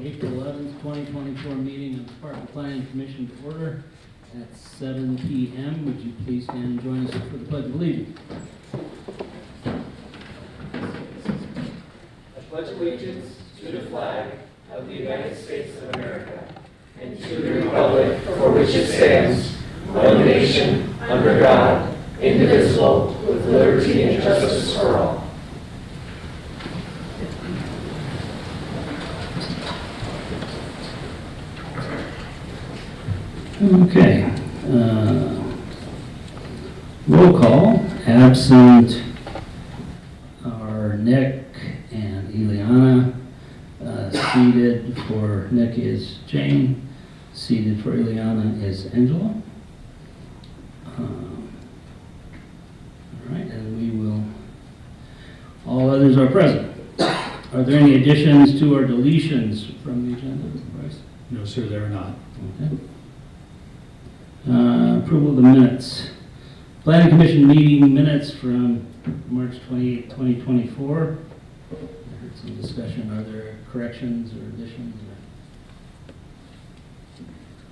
April 11th, 2024 meeting of the Department of Planning Commission to order at 7 p.m. Would you please stand and join us for the Pledge of Allegiance? I pledge allegiance to the flag of the United States of America and to the republic for which it stands, one nation, under God, indivisible, with liberty and justice for all. Okay. Roll call. Absent are Nick and Ileana. Seated for Nick is Jane. Seated for Ileana is Angela. All right, and we will, all others are present. Are there any additions to or deletions from the agenda, Bryce? No, sir, there are not. Okay. Approval of the minutes. Planning Commission meeting minutes from March 28, 2024. I heard some discussion. Are there corrections or additions?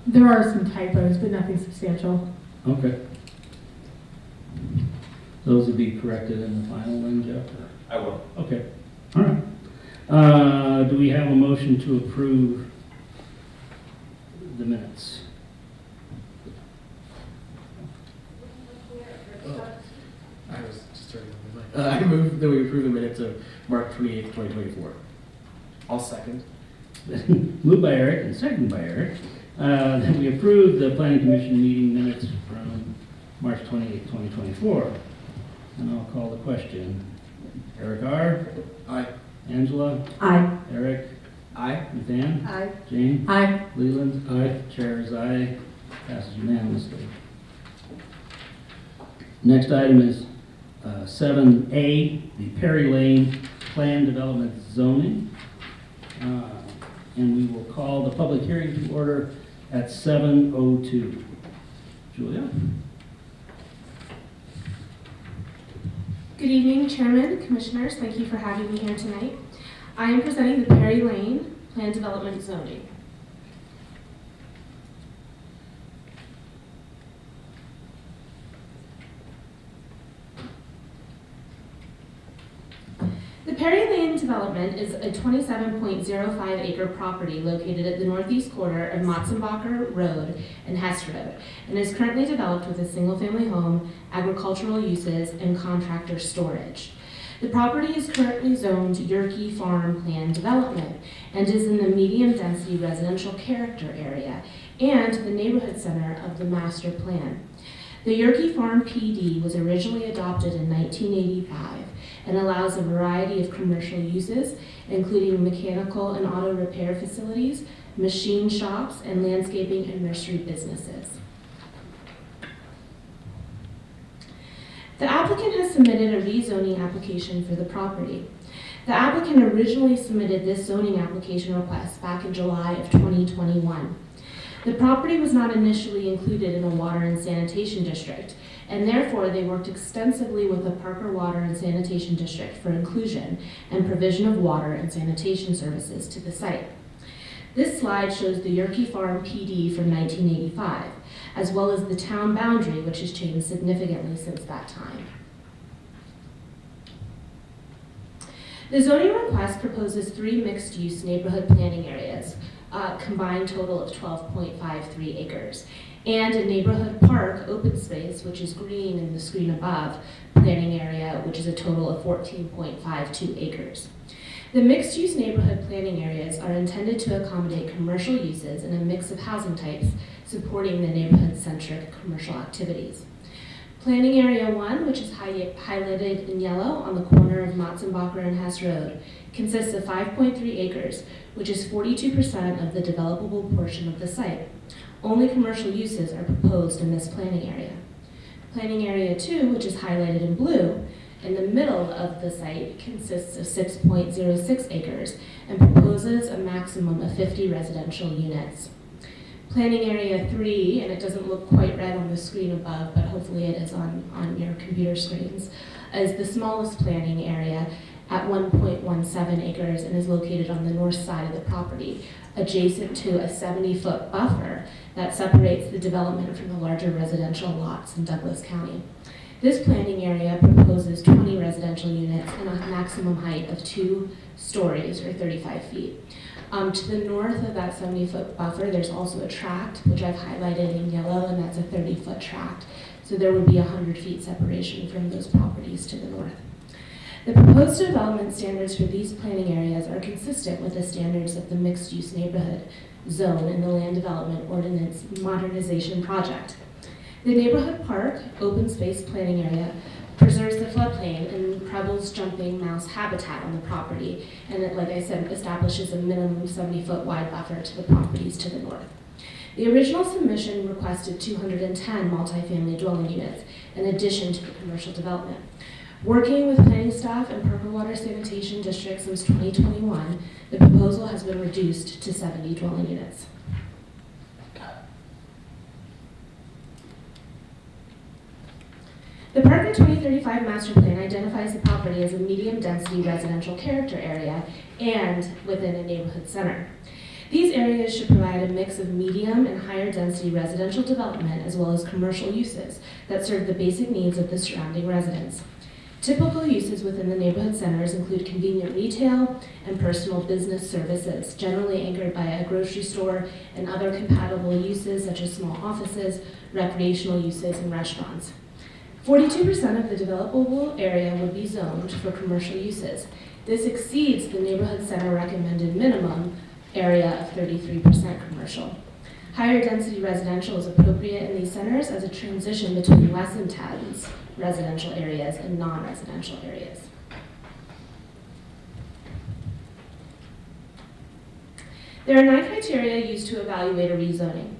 There are some typos, but nothing substantial. Okay. Those will be corrected in the final one, Jeff? I will. Okay. All right. Do we have a motion to approve the minutes? I was just turning on the mic. I move that we approve the minutes of March 28th, 2024. I'll second. Moved by Eric and seconded by Eric. That we approve the Planning Commission meeting minutes from March 28, 2024. And I'll call the question. Eric R. Aye. Angela. Aye. Eric. Aye. Ruth Ann. Aye. Jane. Aye. Leland. Aye. Chair is aye. Passes unanimously. Next item is 7A, the Perry Lane Plan Development Zoning. And we will call the public hearing to order at 7:02. Julia? Good evening, Chairman, Commissioners. Thank you for having me here tonight. I am presenting the Perry Lane Plan Development Zoning. The Perry Lane development is a 27.05 acre property located at the northeast corner of Matzenbacher Road and Hess Road, and is currently developed with a single-family home, agricultural uses, and contractor storage. The property is currently zoned Yerke Farm Plan Development and is in the medium-density residential character area and the neighborhood center of the master plan. The Yerke Farm PD was originally adopted in 1985 and allows a variety of commercial uses, including mechanical and auto repair facilities, machine shops, and landscaping and nursery businesses. The applicant has submitted a rezoning application for the property. The applicant originally submitted this zoning application request back in July of 2021. The property was not initially included in a water and sanitation district, and therefore they worked extensively with the Parker Water and Sanitation District for inclusion and provision of water and sanitation services to the site. This slide shows the Yerke Farm PD from 1985, as well as the town boundary, which has changed significantly since that time. The zoning request proposes 3 mixed-use neighborhood planning areas, combined total of 12.53 acres, and a neighborhood park open space, which is green in the screen above, planning area, which is a total of 14.52 acres. The mixed-use neighborhood planning areas are intended to accommodate commercial uses and a mix of housing types, supporting the neighborhood-centric commercial activities. Planning Area 1, which is highlighted in yellow on the corner of Matzenbacher and Hess Road, consists of 5.3 acres, which is 42% of the developable portion of the site. Only commercial uses are proposed in this planning area. Planning Area 2, which is highlighted in blue, in the middle of the site consists of 6.06 acres and proposes a maximum of 50 residential units. Planning Area 3, and it doesn't look quite red on the screen above, but hopefully it is on your computer screens, is the smallest planning area at 1.17 acres and is located on the north side of the property, adjacent to a 70-foot buffer that separates the development from the larger residential lots in Douglas County. This planting area proposes 20 residential units and a maximum height of 2 stories or 35 feet. To the north of that 70-foot buffer, there's also a tract, which I've highlighted in yellow, and that's a 30-foot tract. So there would be 100 feet separation from those properties to the north. The proposed development standards for these planting areas are consistent with the standards of the mixed-use neighborhood zone in the Land Development Ordinance Modernization Project. The neighborhood park open space planting area preserves the floodplain and Preble's jumping mouse habitat on the property, and it, like I said, establishes a minimum 70-foot wide buffer to the properties to the north. The original submission requested 210 multifamily dwelling units in addition to the commercial development. Working with planning staff and Parker Water Sanitation District since 2021, the proposal has been reduced to 70 dwelling units. The Parker 2035 master plan identifies the property as a medium-density residential character area and within a neighborhood center. These areas should provide a mix of medium and higher density residential development as well as commercial uses that serve the basic needs of the surrounding residents. Typical uses within the neighborhood centers include convenient retail and personal business services, generally anchored by a grocery store and other compatible uses such as small offices, recreational uses, and restaurants. 42% of the developable area would be zoned for commercial uses. This exceeds the neighborhood center recommended minimum area of 33% commercial. Higher density residential is appropriate in these centers as a transition between less intense residential areas and non-residential areas. There are 9 criteria used to evaluate a rezoning.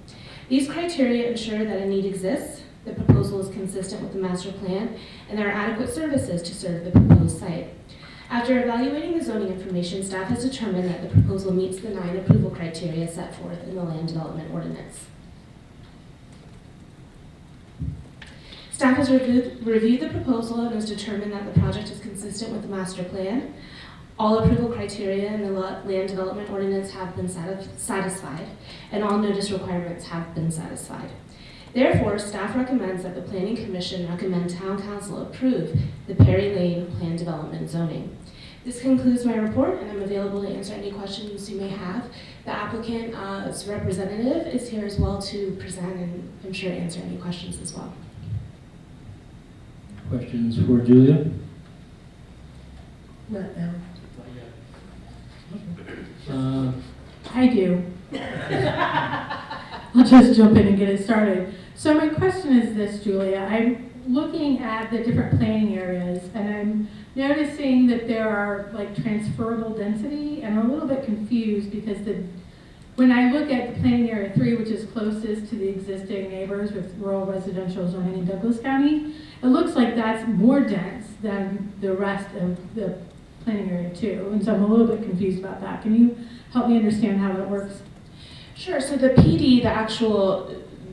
These criteria ensure that a need exists, the proposal is consistent with the master plan, and there are adequate services to serve the proposed site. After evaluating the zoning information, staff has determined that the proposal meets the 9 approval criteria set forth in the Land Development Ordinance. Staff has reviewed the proposal and has determined that the project is consistent with the master plan. All approval criteria in the Land Development Ordinance have been satisfied, and all notice requirements have been satisfied. Therefore, staff recommends that the Planning Commission recommend Town Council approve the Perry Lane Plan Development zoning. This concludes my report, and I'm available to answer any questions you may have. The applicant's representative is here as well to present, and I'm sure answer any questions as well. Questions for Julia? Not now. Uh, I do. I'll just jump in and get it started. So my question is this, Julia. I'm looking at the different planning areas, and I'm noticing that there are like transferable density, and I'm a little bit confused because when I look at the planning area 3, which is closest to the existing neighbors with rural residential zoning in Douglas County, it looks like that's more dense than the rest of the planning area 2, and so I'm a little bit confused about that. Can you help me understand how that works? Sure, so the PD,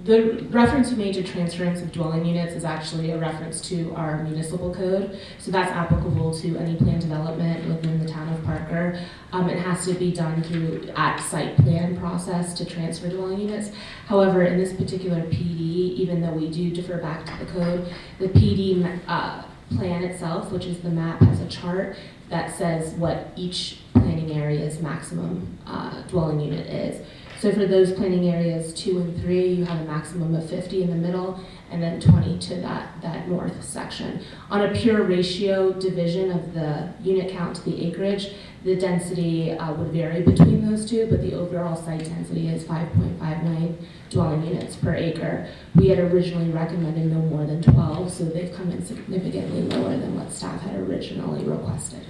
the reference you made to transference of dwelling units is actually a reference to our municipal code. So that's applicable to any planned development within the town of Parker. It has to be done through site plan process to transfer dwelling units. However, in this particular PD, even though we do defer back to the code, the PD plan itself, which is the map, has a chart that says what each planning area's maximum dwelling unit is. So for those planning areas 2 and 3, you have a maximum of 50 in the middle, and then 20 to that north section. On a pure ratio division of the unit count to the acreage, the density would vary between those two, but the overall site density is 5.59 dwelling units per acre. We had originally recommended no more than 12, so they've come in significantly lower than what staff had originally requested.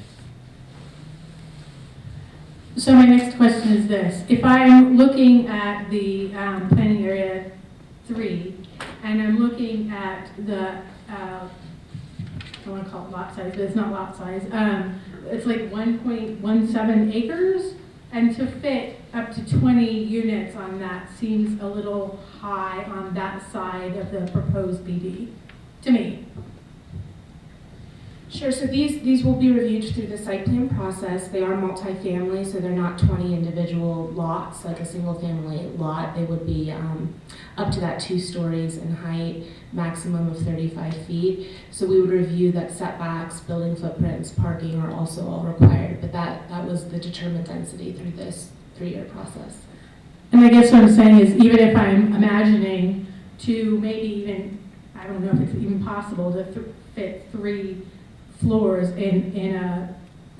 So my next question is this. If I'm looking at the planning area 3, and I'm looking at the, I want to call it lot size, but it's not lot size. It's like 1.17 acres, and to fit up to 20 units on that seems a little high on that side of the proposed BD, to me. Sure, so these will be reviewed through the site plan process. They are multifamily, so they're not 20 individual lots like a single family lot. They would be up to that 2 stories in height, maximum of 35 feet. So we would review that setbacks, building footprints, parking are also all required, but that was the determined density through this 3-year process. And I guess what I'm saying is, even if I'm imagining to maybe even, I don't know if it's even possible to fit 3 floors in a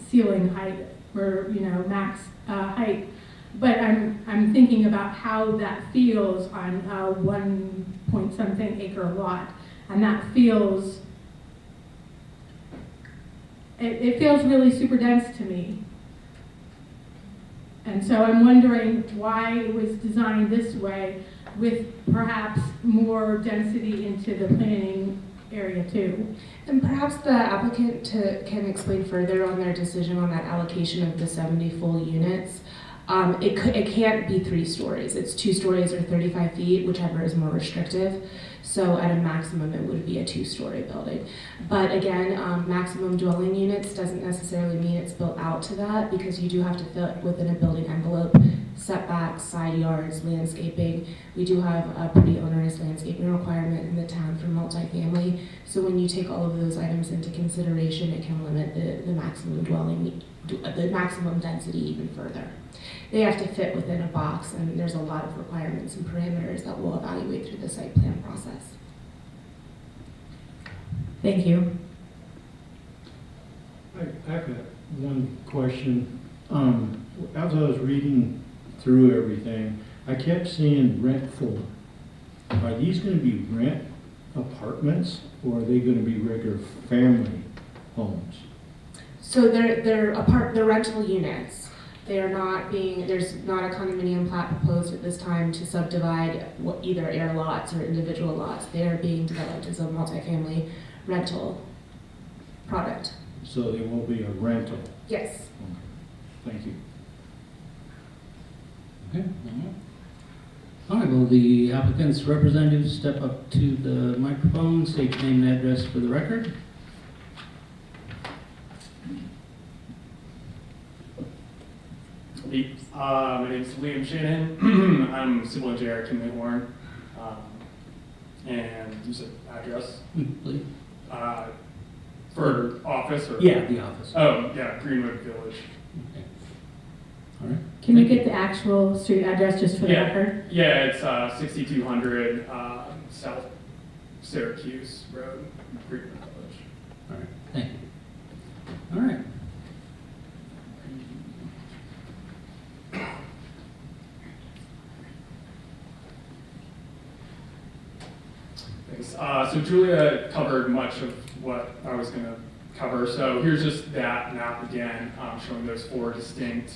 ceiling height or, max height. But I'm thinking about how that feels on a 1-point-something acre lot. And that feels, it feels really super dense to me. And so I'm wondering why it was designed this way with perhaps more density into the planning area too. And perhaps the applicant can explain further on their decision on that allocation of the 70 full units. It can't be 3 stories. It's 2 stories or 35 feet, whichever is more restrictive. So at a maximum, it would be a 2-story building. But again, maximum dwelling units doesn't necessarily mean it's built out to that, because you do have to fit within a building envelope, setbacks, side yards, landscaping. We do have a pretty onerous landscaping requirement in the town for multifamily. So when you take all of those items into consideration, it can limit the maximum density even further. They have to fit within a box, and there's a lot of requirements and parameters that we'll evaluate through the site plan process. Thank you. I've got one question. As I was reading through everything, I kept seeing rentful. Are these going to be rent apartments, or are they going to be regular family homes? So they're rental units. They are not being, there's not a condominium plat proposed at this time to subdivide either air lots or individual lots. They are being developed as a multifamily rental product. So they will be a rental. Yes. Thank you. Okay. All right, will the applicant's representative step up to the microphone, state your name and address for the record? My name is Liam Shannon. I'm civil engineer at Kinley Horn. And you said address Please. for office or? Yeah, the office. Oh, yeah, Greenwood Village. Okay. All right. Can you Thank get the actual street address just for the Yeah. record? Yeah, it's 6200 South Syracuse Road, Greenwood Village. All right, thank you. All right. Thanks. So Julia covered much of what I was going to cover. So here's just that map again, showing those 4 distinct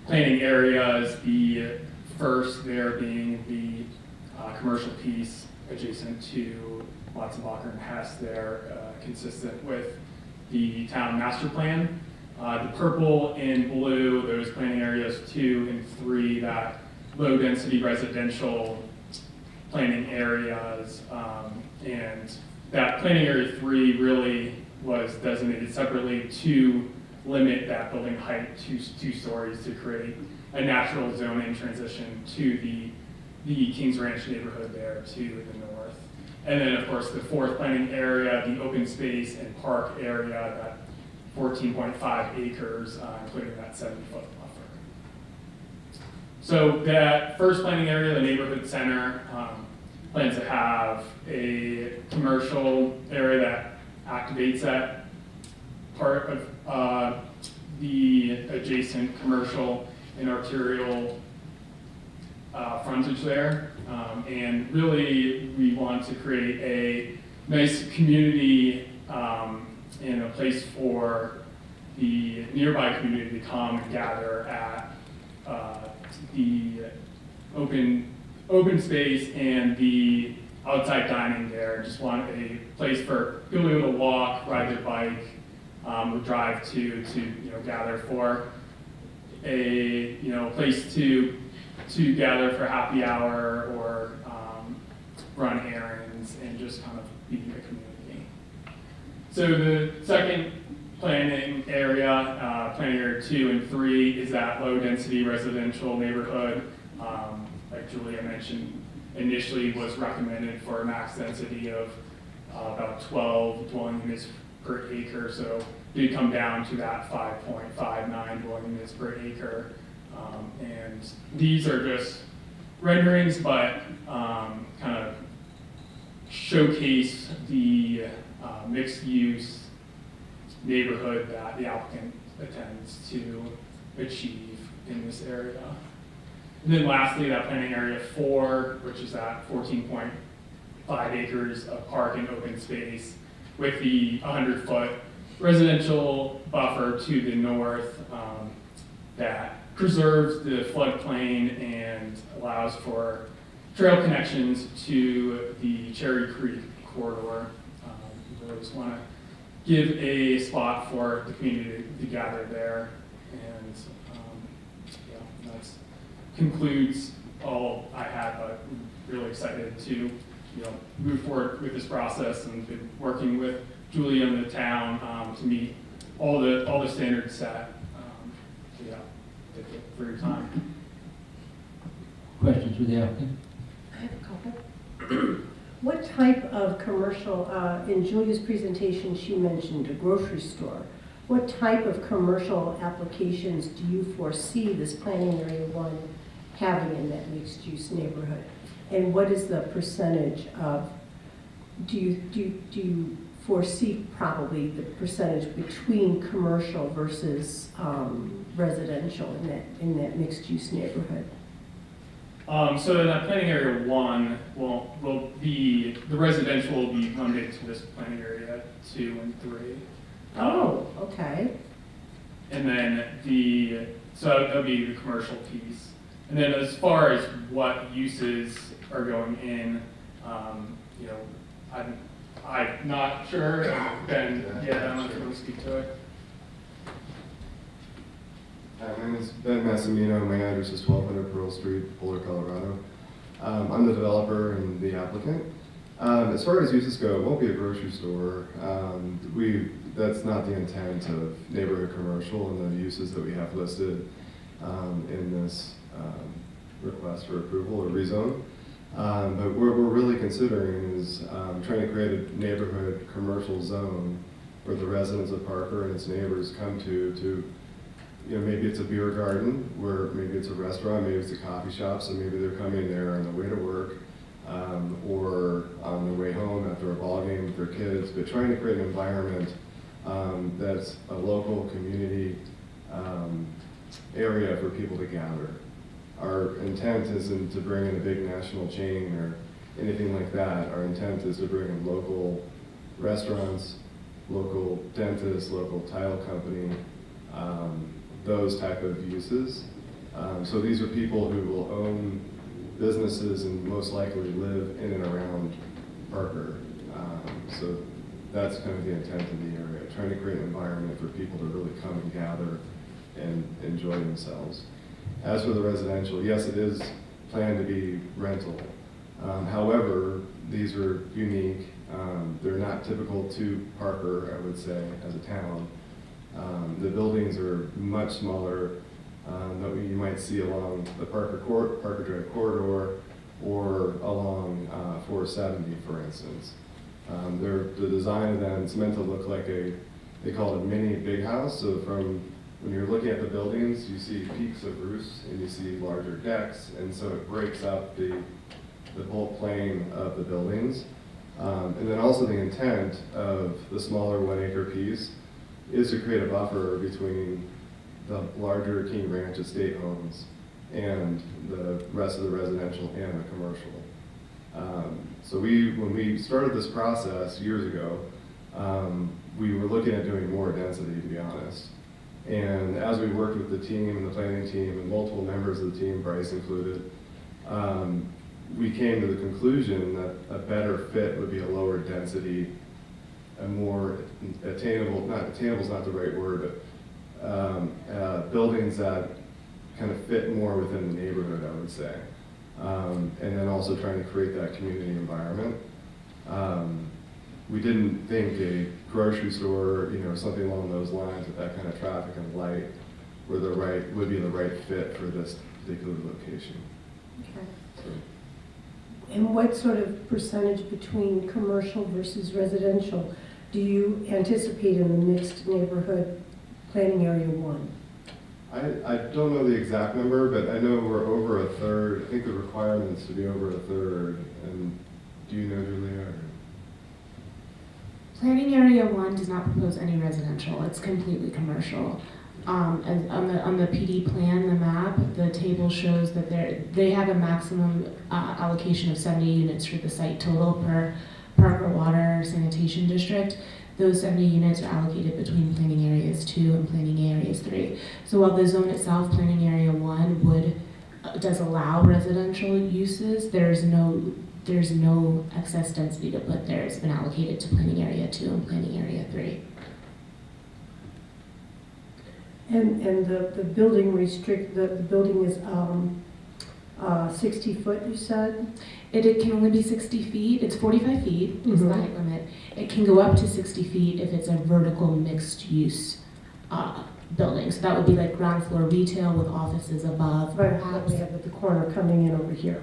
planning areas. The first there being the commercial piece adjacent to Watson-Walker and Hess there, consistent with the town master plan. The purple and blue, those planning areas 2 and 3, that low density residential planning areas, and that planning area 3 really was designated separately to limit that building height to 2 stories to create a natural zoning transition to the Kings Ranch neighborhood there to the north. And then of course the 4th planning area, the open space and park area, that 14.5 acres, including that 7-foot buffer. So that first planning area, the neighborhood center, plans to have a commercial area that activates that part of the adjacent commercial and arterial frontage there. And really, we want to create a nice community and a place for the nearby community to come and gather at the open space and the outside dining there. Just want a place for people to be able to walk, ride their bike, or drive to gather for a place to gather for happy hour or run errands and just kind of be a community. So the second planning area 2 and 3, is that low-density residential neighborhood. Like Julia mentioned, initially was recommended for a max density of about 12 dwelling units per acre. So did come down to that 5.59 dwelling units per acre. And these are just renderings, but kind of showcase the mixed-use neighborhood that the applicant intends to achieve in this area. And then lastly, that planning area 4, which is at 14.5 acres of park and open space with the 100-foot residential buffer to the north that preserves the floodplain and allows for trail connections to the Cherry Creek corridor. We just want to give a spot for the community to gather there, and yeah, that concludes all I had. But I'm really excited to move forward with this process, and been working with Julia and the town to meet all the standards set. So yeah, thank you for your time. Questions with the applicant? I have a couple. What type of commercial, in Julia's presentation, she mentioned a grocery store. What type of commercial applications do you foresee this planning area 1 having in that mixed-use neighborhood? And what is the percentage of, do you foresee probably the percentage between commercial versus residential in that mixed-use neighborhood? So in that planning area 1 will be, the residential will be limited to this planning area 2 and 3. Oh, okay. And then so that'll be the commercial piece. And then as far as what uses are going in, I'm not sure. Ben, I don't know if you want to speak to it. Hi, my name is Ben Massimino. My address is 1200 Pearl Street, Boulder, Colorado. I'm the developer and the applicant. As far as uses go, it won't be a grocery store. That's not the intent of neighborhood commercial and the uses that we have listed in this request for approval or rezone. But what we're really considering is trying to create a neighborhood commercial zone where the residents of Parker and its neighbors come to maybe it's a beer garden, where maybe it's a restaurant, maybe it's a coffee shop, so maybe they're coming there on the way to work or on their way home after a ball game with their kids, but trying to create an environment that's a local community area for people to gather. Our intent isn't to bring in a big national chain or anything like that. Our intent is to bring in local restaurants, local dentists, local tile company, those type of uses. So these are people who will own businesses and most likely live in and around Parker. So that's kind of the intent of the area, trying to create an environment for people to really come and gather and enjoy themselves. As for the residential, yes, it is planned to be rental. However, these are unique. They're not typical to Parker, I would say, as a town. The buildings are much smaller than you might see along the Parker Drive corridor or along 470, for instance. The design of them is meant to look like they call it a mini big house. So when you're looking at the buildings, you see peaks of roofs and you see larger decks, and so it breaks up the whole plane of the buildings. And then also the intent of the smaller 1 acre piece is to create a buffer between the larger King Ranch estate homes and the rest of the residential and the commercial. So when we started this process years ago, we were looking at doing more density, to be honest. And as we worked with the team and the planning team and multiple members of the team, Bryce included, we came to the conclusion that a better fit would be a lower density, a more attainable, not attainable is not the right word, but buildings that kind of fit more within the neighborhood, I would say. And then also trying to create that community environment. We didn't think a grocery store, you know, something along those lines with that kind of traffic and light would be the right fit for this particular location. Okay. And what sort of percentage between commercial versus residential do you anticipate in the mixed neighborhood planning area 1? I don't know the exact number, but I know we're over a third. I think the requirement's to be over a third. And do you know, Julia? Or? Planning area 1 does not propose any residential, it's completely commercial. And on the PD plan, the map, the table shows that they have a maximum allocation of 70 units for the site total per Parker Water Sanitation District. Those 70 units are allocated between planning areas 2 and planning areas 3. So while the zone itself, planning area 1, does allow residential uses, there's no excess density to put there. It's been allocated to planning area 2 and planning area 3. And the building the building is 60 foot, you said? It can only be 60 feet. It's 45 feet is the height limit. It can go up to 60 feet if it's a vertical mixed use building. So that would be like ground floor retail with offices above. Right, Perhaps. we have at the corner coming in over here.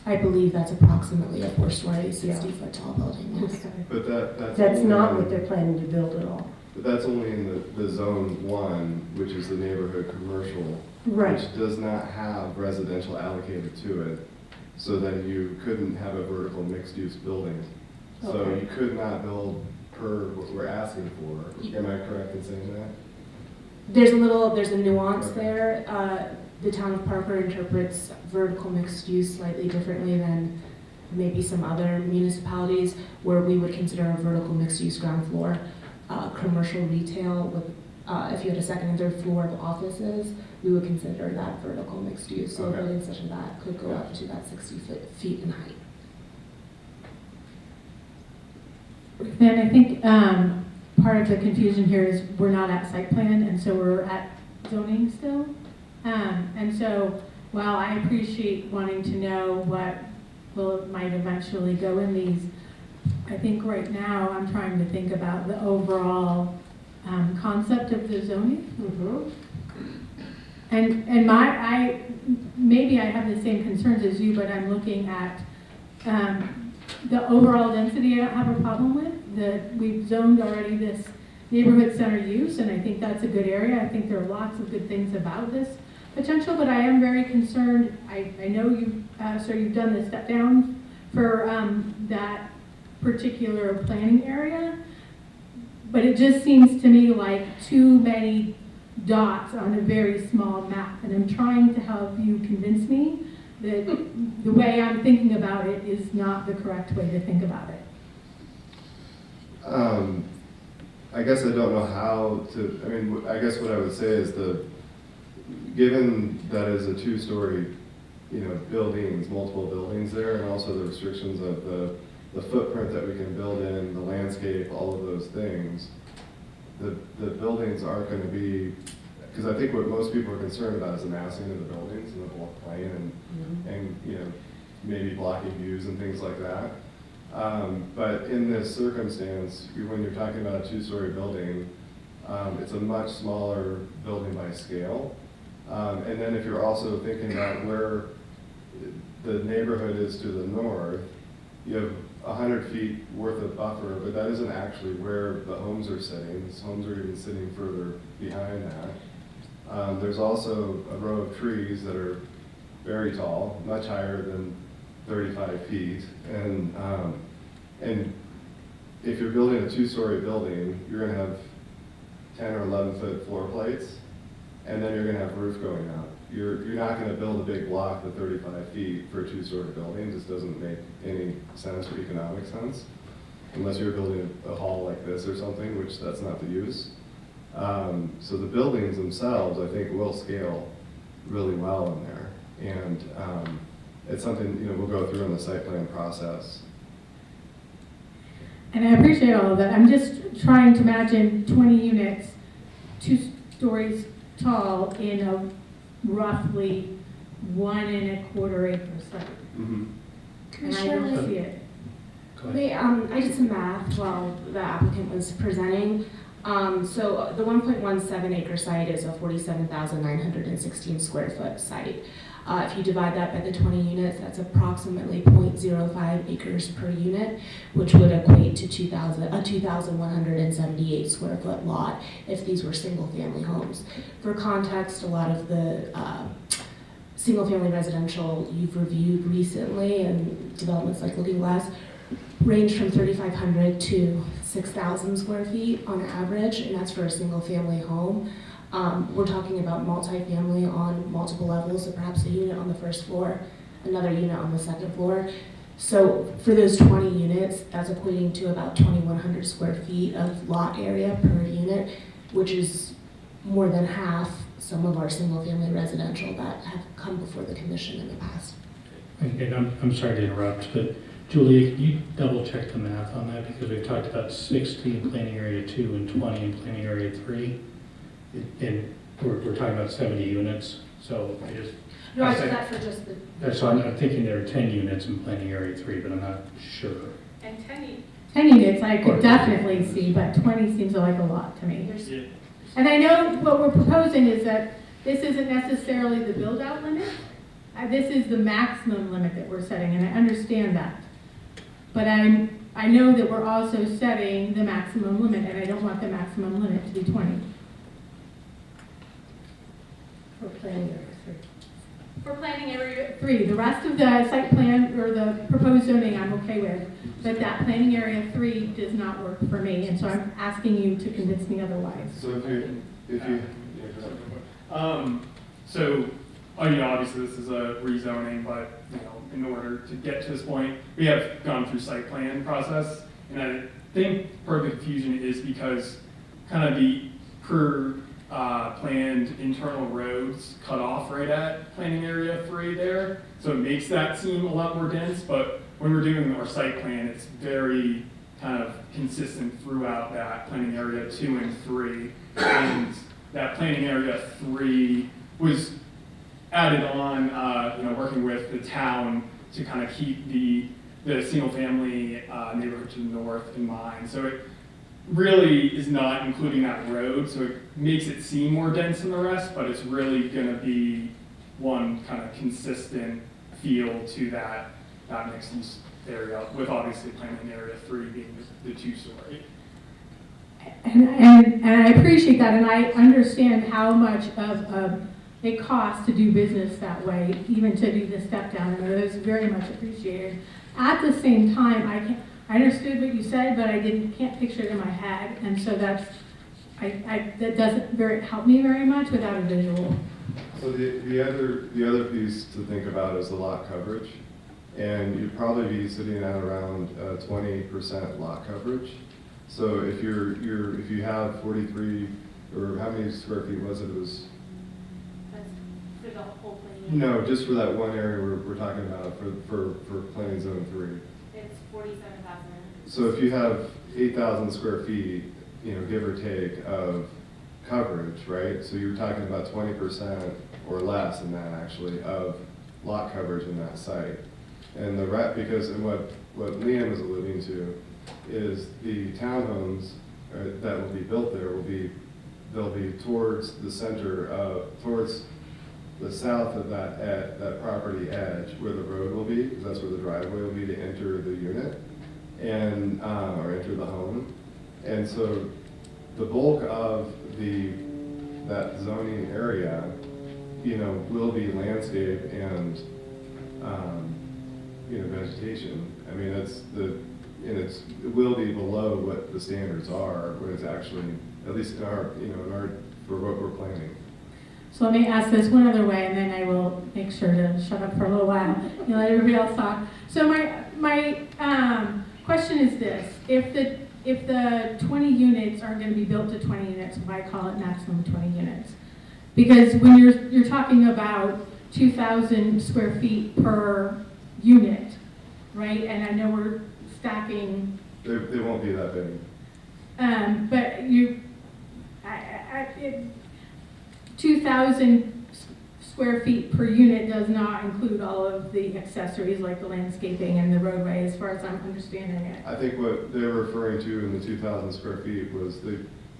I believe that's approximately a 4-story, 60-foot tall building. Yes. Okay. But that's That's only not in- what they're planning to build at all. But that's only in the zone 1, which is the neighborhood commercial, Right. which does not have residential allocated to it. So then you couldn't have a vertical mixed-use building. So Okay. you could not build per what we're asking for. Am I correct in saying that? There's a nuance Okay. there. The town of Parker interprets vertical mixed use slightly differently than maybe some other municipalities where we would consider a vertical mixed use ground floor commercial retail with, if you had a second and third floor of offices, we would consider that vertical mixed use. So a Okay. building such as that could go up to that 60 feet in height. Then I think part of the confusion here is we're not at site plan, and so we're at zoning still. And so while I appreciate wanting to know what might eventually go in these, I think right now I'm trying to think about the overall concept of the zoning. And maybe I have the same concerns as you, but I'm looking at the overall density I don't have a problem with. We've zoned already this neighborhood center use, and I think that's a good area. I think there are lots of good things about this potential, but I am very concerned. I know you've done the step down for that particular planning area, but it just seems to me like too many dots on a very small map, and I'm trying to help you convince me that the way I'm thinking about it is not the correct way to think about it. I guess I don't know how to, I mean, I guess what I would say is given that is a 2-story, buildings, multiple buildings there, and also the restrictions of the footprint that we can build in, the landscape, all of those things, the buildings aren't going to be, because I think what most people are concerned about is the massing of the buildings and the block plane and maybe blocking views and things like that. But in this circumstance, when you're talking about a 2-story building, it's a much smaller building by scale. And then if you're also thinking about where the neighborhood is to the north, you have 100 feet worth of buffer, but that isn't actually where the homes are sitting. These homes are even sitting further behind that. There's also a row of trees that are very tall, much higher than 35 feet. And if you're building a 2-story building, you're going to have 10 or 11 foot floor plates, and then you're going to have roof going up. You're not going to build a big block with 35 feet for a 2-story building. This doesn't make any sense or economic sense, unless you're building a hall like this or something, which that's not the use. So the buildings themselves, I think, will scale really well in there. And it's something we'll go through in the site plan process. And I appreciate all of that. I'm just trying to imagine 20 units, 2 stories tall in a roughly 1 1/4 acre site. Mm-hmm. And I don't see it. Go ahead. I did some math while the applicant was presenting. So the 1.17 acre site is a 47,916 square foot site. If you divide that by the 20 units, that's approximately 0.05 acres per unit, which would equate to 2,178 square foot lot if these were single family homes. For context, a lot of the single family residential you've reviewed recently and developments like Looking Glass range from 3,500 to 6,000 square feet on average, and that's for a single family home. We're talking about multifamily on multiple levels, so perhaps a unit on the first floor, another unit on the second floor. So for those 20 units, that's equating to about 2,100 square feet of lot area per unit, which is more than half some of our single family residential that have come before the commission in the past. And I'm sorry to interrupt, but Julia, can you double check the math on that? Because we've talked about 60 in planning area 2 and 20 in planning area 3. And we're talking about 70 units, so I just... No, I said that for just the... That's why I'm thinking there are 10 units in planning area 3, but I'm not sure. And 10 units I could definitely see, but 20 seems like a lot to me. And I know what we're proposing is that this isn't necessarily the build-out limit. This is the maximum limit that we're setting, and I understand that. But I know that we're also setting the maximum limit, and I don't want the maximum limit to be 20. For planning area 3. For planning area 3, the rest of the site plan or the proposed zoning I'm okay with, but that planning area 3 does not work for me, and so I'm asking you to convince me otherwise. So if you, So, obviously this is a rezoning, but, in order to get to this point, we have gone through site plan process. And I think part of the confusion is because kind of the planned internal roads cut off right at planning area 3 there. So it makes that seem a lot more dense, but when we're doing our site plan, it's very kind of consistent throughout that planning area 2 and 3. And that planning area 3 was added on, working with the town to kind of keep the single family neighborhood to the north in mind. So it really is not including that road, so it makes it seem more dense than the rest, but it's really going to be one kind of consistent feel to that mixed use area, with obviously planning area 3 being the 2-story. And I appreciate that, and I understand how much of it costs to do business that way, even to do the step down, and it is very much appreciated. At the same time, I understood what you said, but I can't picture it in my head, and so that doesn't help me very much without a visual. So the other piece to think about is the lot coverage, and you'd probably be sitting at around 20% lot coverage. So if you have 43, or how many square feet was it? It was. That's for the whole planning. No, just for that one area we're talking about for planning zone 3. It's 47,000. So if you have 8,000 square feet, give or take, of coverage, right? So you're talking about 20% or less than that actually of lot coverage in that site. And because what Liam is alluding to is the townhomes that will be built there they'll be towards the center towards the south of that property edge where the road will be, because that's where the driveway will be to enter the unit and or enter the home. And so the bulk of that zoning area, will be landscape and vegetation. I mean, it will be below what the standards are when it's actually, at least in our for what we're planning. So let me ask this one other way, and then I will make sure to shut up for a little while and let everybody else talk. So my question is this: if the 20 units are going to be built to 20 units, why call it maximum 20 units? Because when you're talking about 2,000 square feet per unit, right? And I know we're stacking. They won't be that big. But 2,000 square feet per unit does not include all of the accessories like the landscaping and the roadway, as far as I'm understanding it. I think what they're referring to in the 2,000 square feet was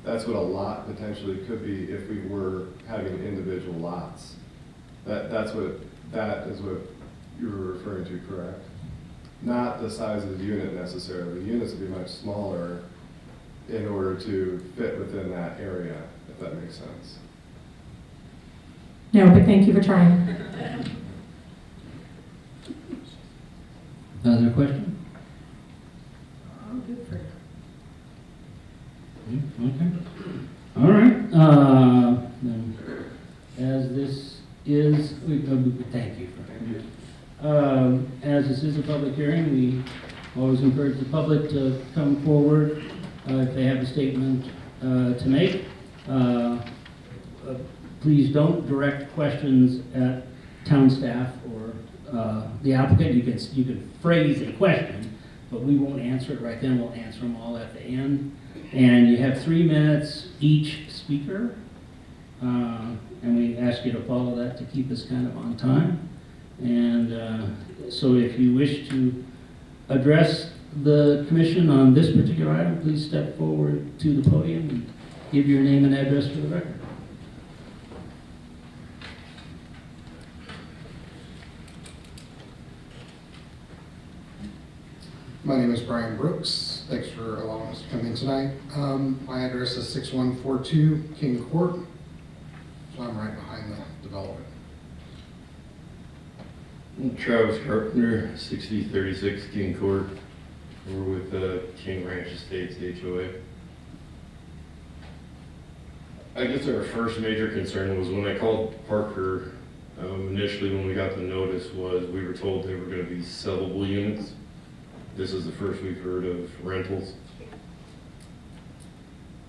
that's what a lot potentially could be if we were having individual lots. That is what you were referring to, correct? Not the size of the unit necessarily. The units would be much smaller in order to fit within that area, if that makes sense. No, but thank you for trying. Other question? I'm good for now. Okay. All right. Then, as this is, thank you for as this is a public hearing, we always encourage the public to come forward if they have a statement to make. Please don't direct questions at town staff or the applicant. You can phrase a question, but we won't answer it right then. We'll answer them all at the end. And you have 3 minutes each speaker. And we ask you to follow that to keep us kind of on time. And so if you wish to address the commission on this particular item, please step forward to the podium and give your name and address for the record. My name is Brian Brooks. Thanks for allowing us to come in tonight. My address is 6142 King Court, so I'm right behind the development. I'm Travis Carpenter, 6036 King Court. We're with King Ranch Estates HOA. I guess our first major concern was when I called Parker, initially when we got the notice was we were told they were going to be sellable units. This is the first we've heard of rentals.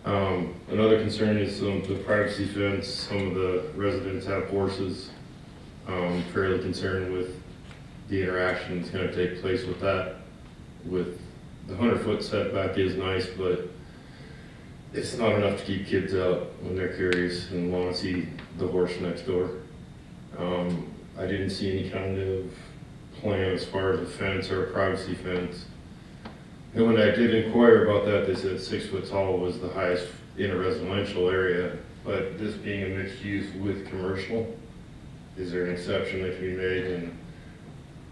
Another concern is the privacy fence. Some of the residents have horses. Fairly concerned with the interaction that's going to take place with that. With the 100-foot setback is nice, but it's not enough to keep kids out when they're curious and want to see the horse next door. I didn't see any kind of plan as far as a fence or a privacy fence. And when I did inquire about that, they said 6 foot tall was the highest in a residential area, but this being a mixed use with commercial, is there an exception that can be made? And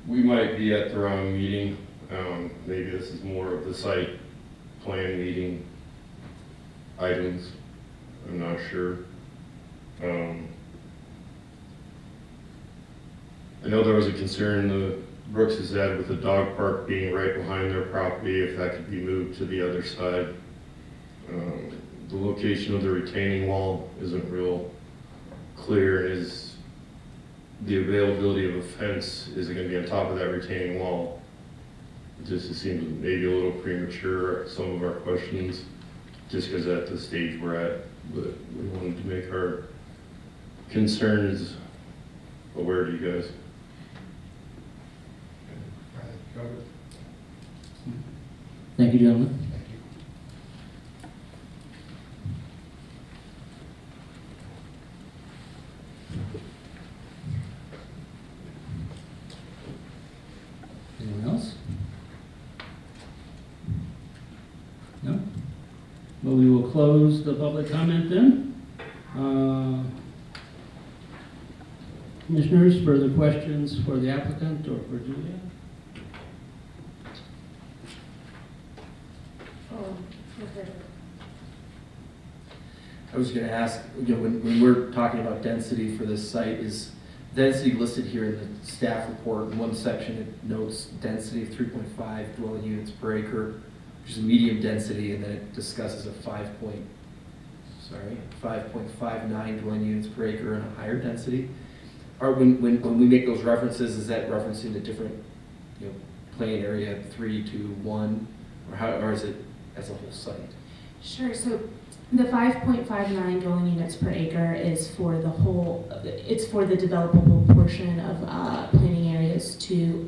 we might be at the wrong meeting. Maybe this is more of the site plan meeting items. I'm not sure. I know there was a concern the Brooks has had with the dog park being right behind their property, if that could be moved to the other side. The location of the retaining wall isn't real clear. Is the availability of a fence, is it going to be on top of that retaining wall? It just seems maybe a little premature, some of our questions, just because at the stage we're at, but we wanted to make our concerns aware to you guys. Thank you, gentlemen. Thank you. Anyone else? No? Well, we will close the public comment then. Commissioners, further questions for the applicant or for Julia? Okay. I was going to ask, when we're talking about density for this site, is density listed here in the staff report? In one section, it notes density of 3.5 dwelling units per acre, which is a medium density, and then it discusses a 5.59 dwelling units per acre and a higher density. Or when we make those references, is that referencing the different, plan area 3 to 1, or is it as a whole site? Sure, so the 5.59 dwelling units per acre is for the whole, it's for the developable portion of planning areas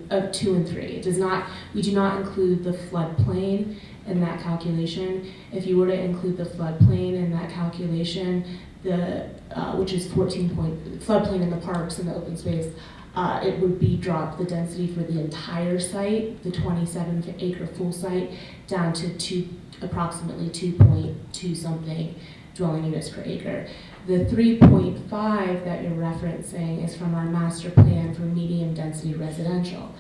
of 2 and 3. It does not, we do not include the floodplain in that calculation. If you were to include the floodplain in that calculation, which is 14 point, floodplain in the parks and the open space, it would be dropped the density for the entire site, the 27 acre full site, down to approximately 2.2 something dwelling units per acre. The 3.5 that you're referencing is from our master plan for medium density residential.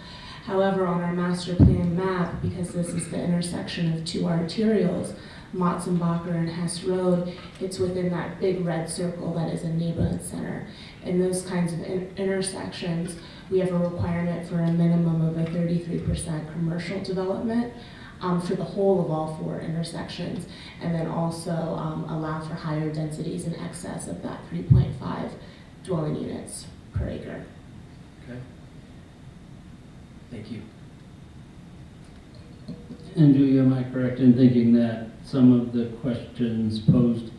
However, on our master plan map, because this is the intersection of two arterials, Motzenbacher and Hess Road, it's within that big red circle that is a neighborhood center. In those kinds of intersections, we have a requirement for a minimum of a 33% commercial development for the whole of all four intersections, and then also allow for higher densities in excess of that 3.5 dwelling units per acre. Okay. Thank you. And Julia, am I correct in thinking that some of the questions posed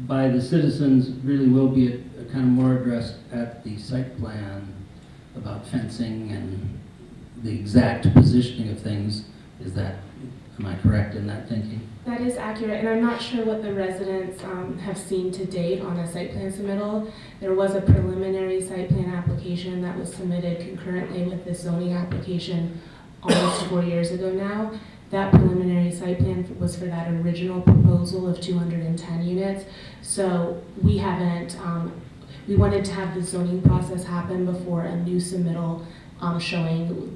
by the citizens really will be a kind of more addressed at the site plan about fencing and the exact positioning of things? Am I correct in that thinking? That is accurate, and I'm not sure what the residents have seen to date on a site plan submittal. There was a preliminary site plan application that was submitted concurrently with the zoning application almost 4 years ago now. That preliminary site plan was for that original proposal of 210 units. So we haven't, we wanted to have the zoning process happen before a new submittal showing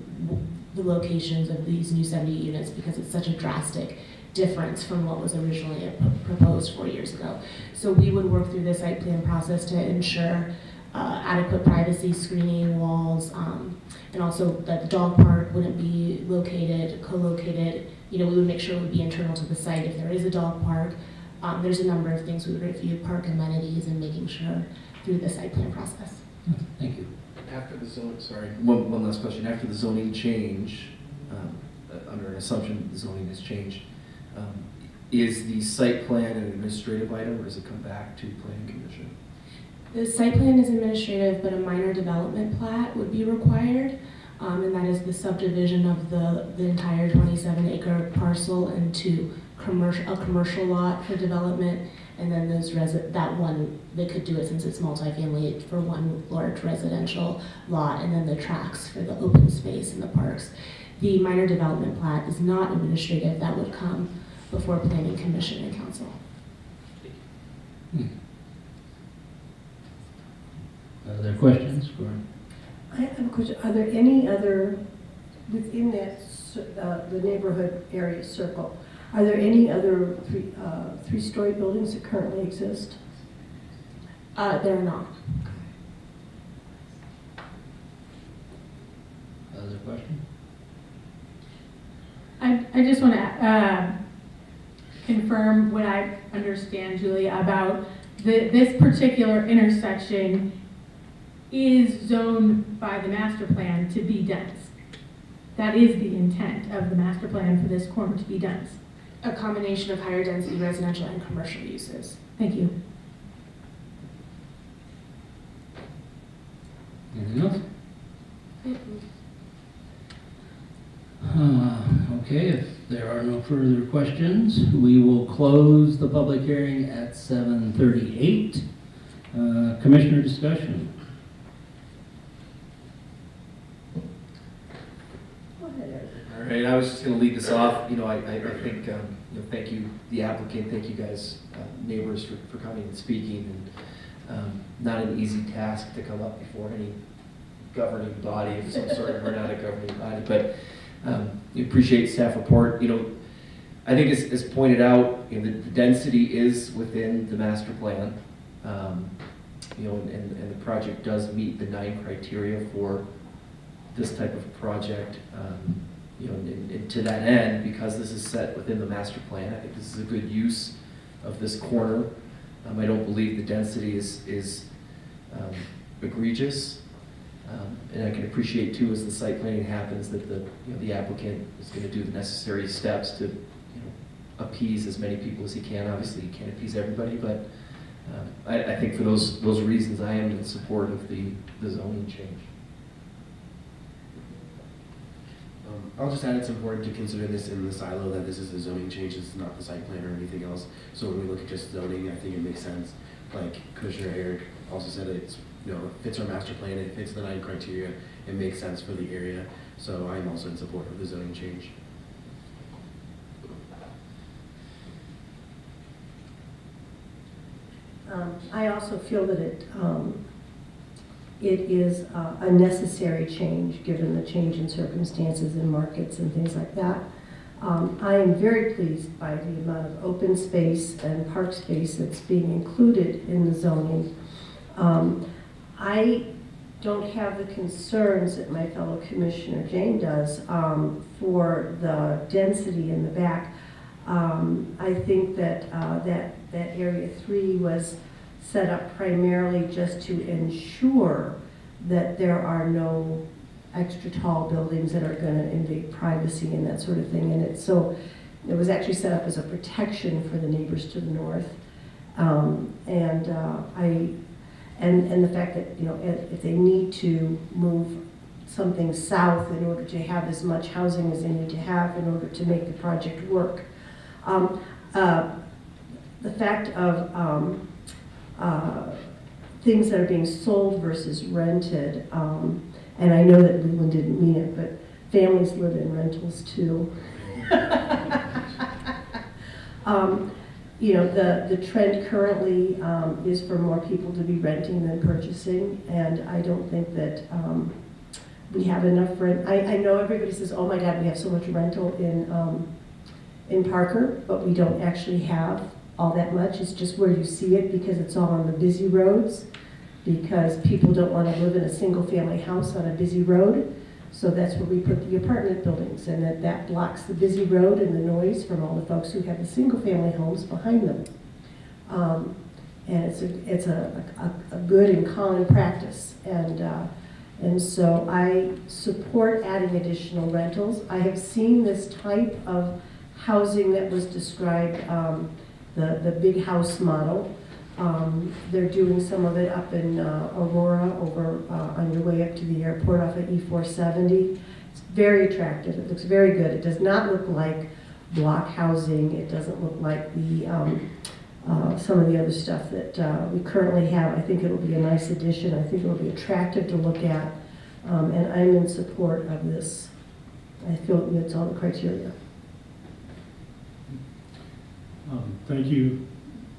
the locations of these new 70 units, because it's such a drastic difference from what was originally proposed 4 years ago. So we would work through the site plan process to ensure adequate privacy screening, walls, and also that the dog park wouldn't be co-located. You know, we would make sure it would be internal to the site if there is a dog park. There's a number of things we would review, park amenities, and making sure through the site plan process. Thank you. After the one last question. After the zoning change, under an assumption that the zoning has changed, is the site plan an administrative item, or does it come back to planning commission? The site plan is administrative, but a minor development plat would be required, and that is the subdivision of the entire 27 acre parcel into a commercial lot for development, and then they could do it since it's multifamily for one large residential lot, and then the tracks for the open space in the parks. The minor development plat is not administrative. That would come before planning commission and council. Other questions for? I have a question. Are there any other, within that, the neighborhood area circle, are there any other three-story buildings that currently exist? There are not. Other question? I just want to confirm what I understand, Julia, about this particular intersection is zoned by the master plan to be dense. That is the intent of the master plan for this corner, to be dense. A combination of higher density residential and commercial uses. Thank you. Anything else? Okay, if there are no further questions, we will close the public hearing at 7:38. Commissioner discussion. All right, I was just going to lead this off. I think, thank you, the applicant, thank you guys, neighbors, for coming and speaking. And not an easy task to come up before any governing body of some sort. We're not a governing body, but we appreciate staff report. I think as pointed out, the density is within the master plan. And the project does meet the 9 criteria for this type of project. And to that end, because this is set within the master plan, I think this is a good use of this corner. I don't believe the density is egregious. And I can appreciate too, as the site planning happens, that the applicant is going to do the necessary steps to appease as many people as he can. Obviously, he can't appease everybody, but I think for those reasons, I am in support of the zoning change. I'll just add it's important to consider this in the silo that this is a zoning change, it's not the site plan or anything else. So when we look at just zoning, I think it makes sense like Commissioner Eric also said, it's, you know, it fits our master plan, it fits the 9 criteria, it makes sense for the area. So I'm also in support of the zoning change. I also feel that it is a necessary change, given the change in circumstances in markets and things like that. I am very pleased by the amount of open space and park space that's being included in the zoning. I don't have the concerns that my fellow Commissioner Jane does for the density in the back. I think that that Area 3 was set up primarily just to ensure that there are no extra tall buildings that are going to invade privacy and that sort of thing. And it was actually set up as a protection for the neighbors to the north. And the fact that, you know, if they need to move something south in order to have as much housing as they need to have in order to make the project work. The fact of things that are being sold versus rented, and I know that Leland didn't mean it, but families live in rentals too. You know, the trend currently is for more people to be renting than purchasing, and I don't think that we have enough rent. I know everybody says, oh my God, we have so much rental in Parker, but we don't actually have all that much. It's just where you see it because it's all on the busy roads, because people don't want to live in a single family house on a busy road. So that's where we put the apartment buildings, and that blocks the busy road and the noise from all the folks who have the single family homes behind them. And it's a good and common practice. And so I support adding additional rentals. I have seen this type of housing that was described, the big house model. They're doing some of it up in Aurora, over on your way up to the airport off of E470. It's very attractive. It looks very good. It does not look like block housing. It doesn't look like the some of the other stuff that we currently have. I think it'll be a nice addition. I think it'll be attractive to look at, and I'm in support of this. I feel it meets all the criteria. Thank you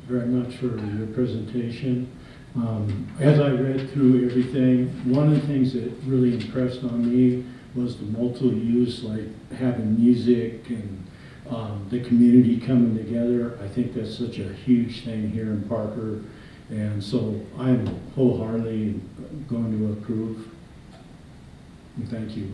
very much for your presentation. As I read through everything, one of the things that really impressed on me was the multi-use, like having music and the community coming together. I think that's such a huge thing here in Parker, and so I'm wholeheartedly going to approve. And thank you.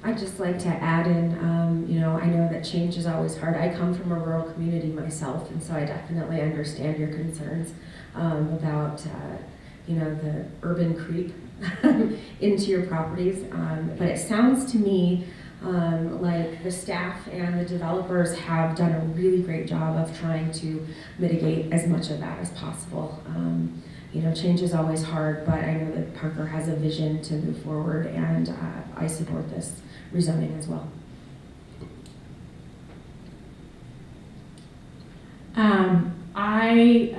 I'd just like to add in, you know, I know that change is always hard. I come from a rural community myself, and so I definitely understand your concerns about, you know, the urban creep into your properties. But it sounds to me like the staff and the developers have done a really great job of trying to mitigate as much of that as possible. You know, change is always hard, but I know that Parker has a vision to move forward, and I support this rezoning as well. I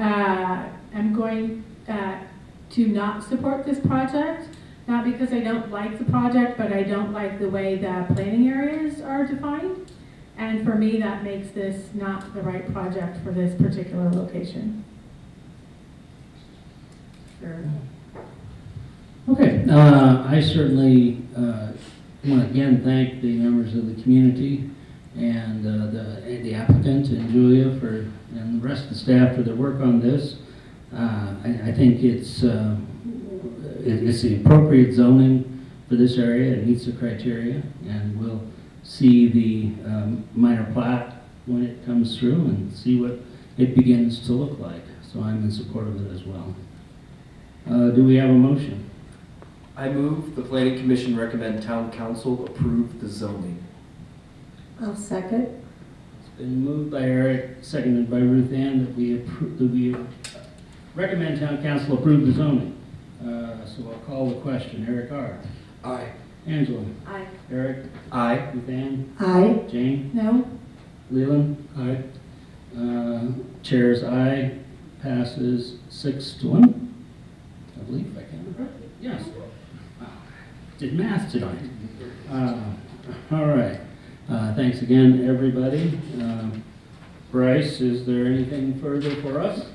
am going to not support this project, not because I don't like the project, but I don't like the way the planning areas are defined. And for me, that makes this not the right project for this particular location. Sure. Okay, I certainly want to again thank the members of the community and the applicant and Julia and the rest of the staff for their work on this. I think it's the appropriate zoning for this area. It meets the criteria, and we'll see the minor plat when it comes through and see what it begins to look like. So I'm in support of it as well. Do we have a motion? I move the Planning Commission recommend Town Council approve the zoning. I'll second. It's been moved by Eric, seconded by Ruth Ann, that we recommend Town Council approve the zoning. So I'll call the question. Eric R. Aye. Angela. Aye. Eric. Aye. Ruth Ann. Aye. Jane. No? Leland. Aye. Chair's aye, passes 6-1. I believe I can correctly. Yes. Wow. Did math tonight. All right. Thanks again, everybody. Bryce, is there anything further for us?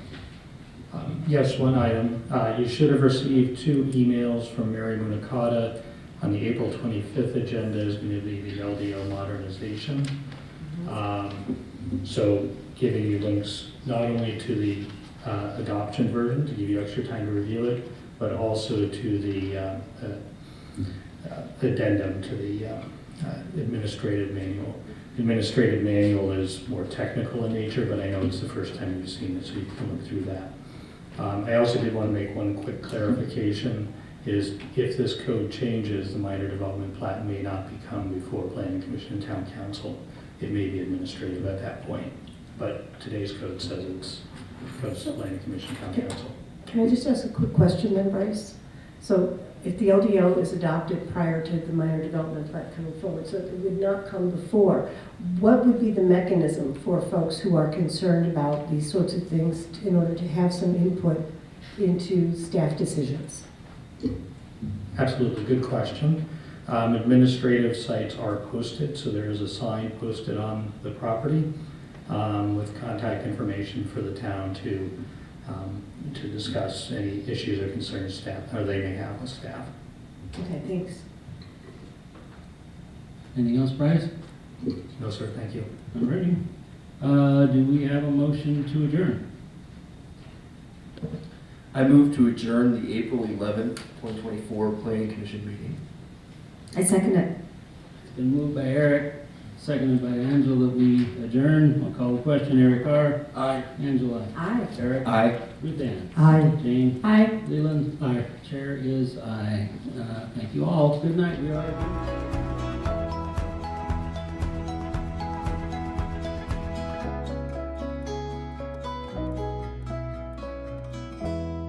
Yes, one item. You should have received 2 emails from Mary Munakata. On the April 25th agenda is going to be the LDO modernization. So giving you links not only to the adoption version to give you extra time to review it, but also to the addendum to the administrative manual. The administrative manual is more technical in nature, but I know it's the first time you've seen it, so you can look through that. I also did want to make one quick clarification, is if this code changes, the minor development plat may not become before Planning Commission and Town Council. It may be administrative at that point, but today's code says it goes to Planning Commission, Town Council. Can I just ask a quick question then, Bryce? So if the LDO is adopted prior to the minor development plat coming forward, so it would not come before, what would be the mechanism for folks who are concerned about these sorts of things in order to have some input into staff decisions? Absolutely, good question. Administrative sites are posted, so there is a sign posted on the property with contact information for the town to discuss any issues or concerns staff, or they may have with staff. Okay, thanks. Anything else, Bryce? No, sir, thank you. All righty. Do we have a motion to adjourn? I move to adjourn the April 11th, 2024 Planning Commission meeting. I second it. It's been moved by Eric, seconded by Angela that we adjourn. I'll call the question. Eric Carr. Aye. Angela. Aye. Eric. Aye. Ruth Ann. Aye. Jane. Aye. Leland. Aye. Chair is aye. Thank you all. Good night. We are adjourned.